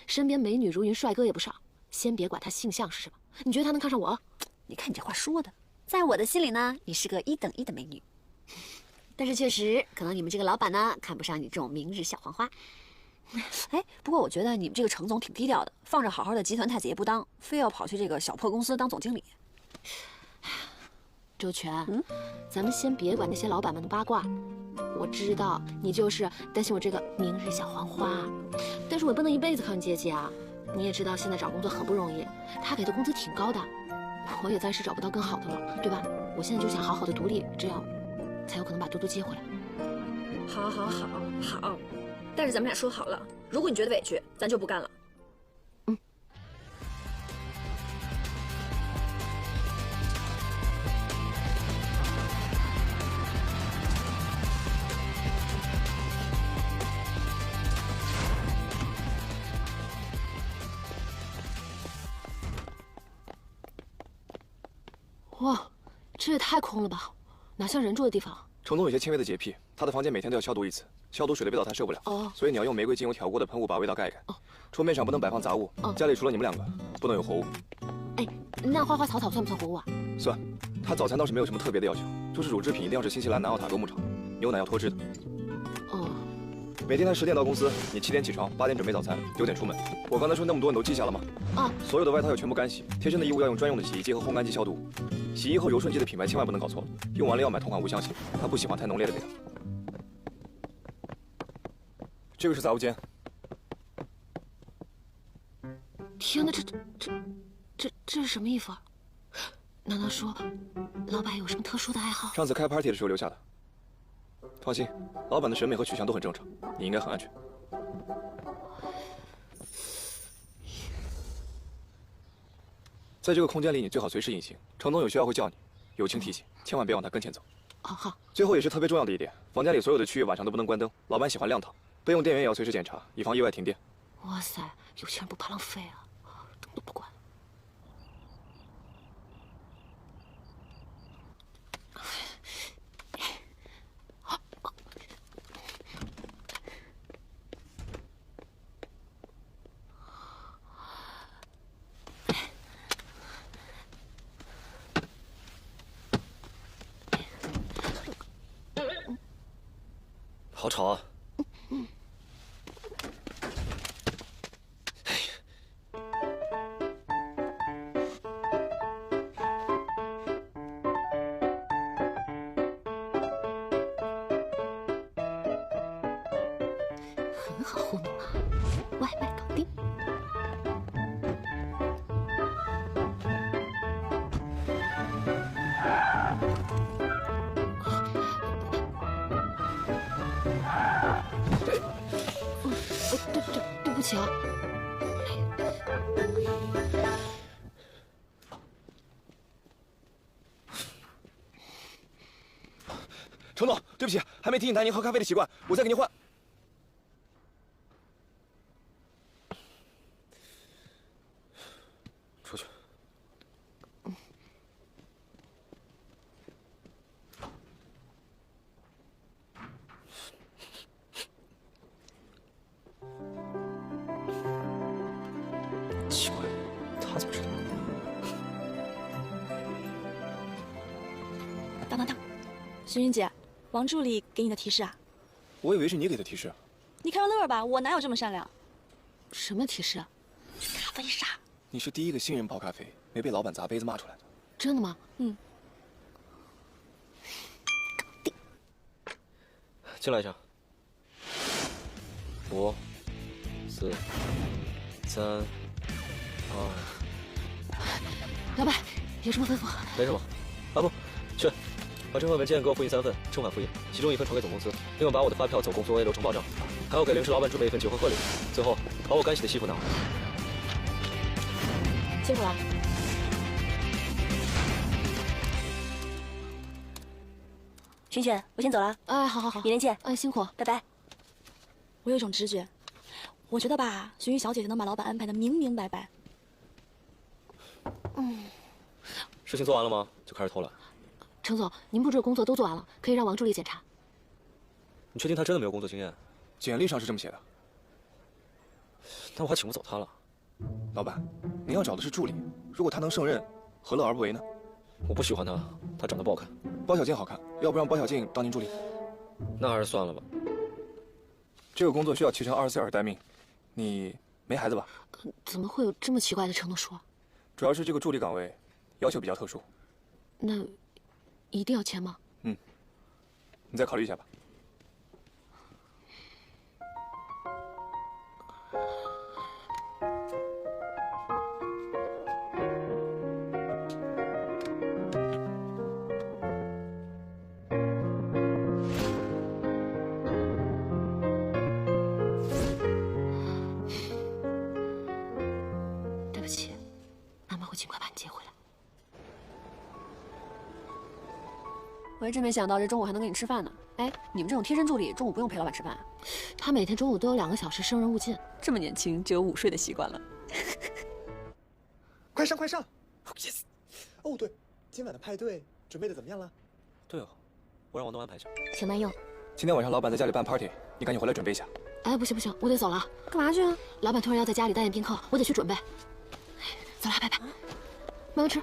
身边美女如云，帅哥也不少。先别管他性向是什么，你觉得他能看上我？你看你这话说的，在我的心里呢，你是个1等1的美女。但是确实，可能你们这个老板呢，看不上你这种明日小黄花。哎，不过我觉得你们这个程总挺低调的，放着好好的集团太子爷不当，非要跑去这个小破公司当总经理。周全，咱们先别管那些老板们的八卦。我知道你就是担心我这个明日小黄花，但是我也不能一辈子靠你姐姐啊。你也知道现在找工作很不容易，他给的工资挺高的，我也暂时找不到更好的了，对吧？我现在就想好好的独立，这样才有可能把嘟嘟接回来。好，但是咱们俩说好了，如果你觉得委屈，咱就不干了。哇，这也太空了吧，哪像人住的地方？程总有些轻微的洁癖，他的房间每天都要消毒一次，消毒水的味道他受不了，所以你要用玫瑰精油调过的喷雾把味道盖一盖。桌面上不能摆放杂物，家里除了你们2个，不能有活物。哎，那花花草草算不算活物啊？算。他早餐倒是没有什么特别的要求，就是乳制品一定要是新西兰南奥塔多牧场，牛奶要脱脂的。每天他10点到公司，你7点起床，8点准备早餐，9点出门。我刚才说那么多你都记下了吗？所有的外套要全部干洗，贴身的衣物要用专用的洗衣机和烘干机消毒。洗衣后柔顺剂的品牌千万不能搞错了，用完了要买同款无香型，他不喜欢太浓烈的味道。这个是杂物间。天哪，这是什么衣服啊？难道说老板有什么特殊的爱好？上次开 party 的时候留下的。放心，老板的审美和取向都很正常，你应该很安全。在这个空间里，你最好随时隐形。程总有需要会叫你，友情提醒，千万别往他跟前走。好。最后也是特别重要的一点，房间里所有的区域晚上都不能关灯，老板喜欢亮堂，备用电源也要随时检查，以防意外停电。哇塞，有钱人不怕浪费啊，灯都不关。好吵啊！很好糊弄啊，外卖搞定。对不起啊。程总，对不起，还没提醒谈您喝咖啡的习惯，我再给您换。出去。奇怪，他怎么知道？当，徐云姐，王助理给你的提示啊？我以为是你给的提示。你看着乐吧，我哪有这么善良？什么提示啊？咖啡沙。你是第一个新人泡咖啡没被老板砸杯子骂出来的。真的吗？进来一下。5、4、3、2。老板，有什么吩咐？没什么。啊不，去，把这份文件给我复印3份，正反复印，其中1份传给总公司，另外把我的发票、走公所 A 流程报账，还要给临时老板准备1份酒和贺礼。最后，把我干洗的西服拿回来。辛苦了。群姐，我先走了。哎，好，明天见。哎，辛苦，拜拜。我有一种直觉，我觉得吧，徐玉小姐姐能把老板安排的明明白白。事情做完了吗？就开始偷懒。程总，您布置的工作都做完了，可以让王助理检查。你确定他真的没有工作经验？简历上是这么写的。但我还请不走他了。老板，您要找的是助理，如果他能胜任，何乐而不为呢？我不喜欢他，他长得不好看。包小静好看，要不让包小静当您助理？那还是算了吧。这个工作需要7乘24小时待命，你没孩子吧？怎么会有这么奇怪的承诺书？主要是这个助理岗位要求比较特殊。那一定要签吗？嗯，你再考虑一下吧。对不起，妈妈会尽快把你接回来。我还真没想到这中午还能跟你吃饭呢。哎，你们这种贴身助理中午不用陪老板吃饭啊？他每天中午都有2个小时生人勿近。这么年轻就有午睡的习惯了。快上快上 ！Yes。哦对，今晚的派对准备的怎么样了？对哦，我让王东安排一下。请慢用。今天晚上老板在家里办 party， 你赶紧回来准备一下。哎，不行不行，我得走了。干嘛去啊？老板突然要在家里大宴宾客，我得去准备。走了，拜拜。慢慢吃。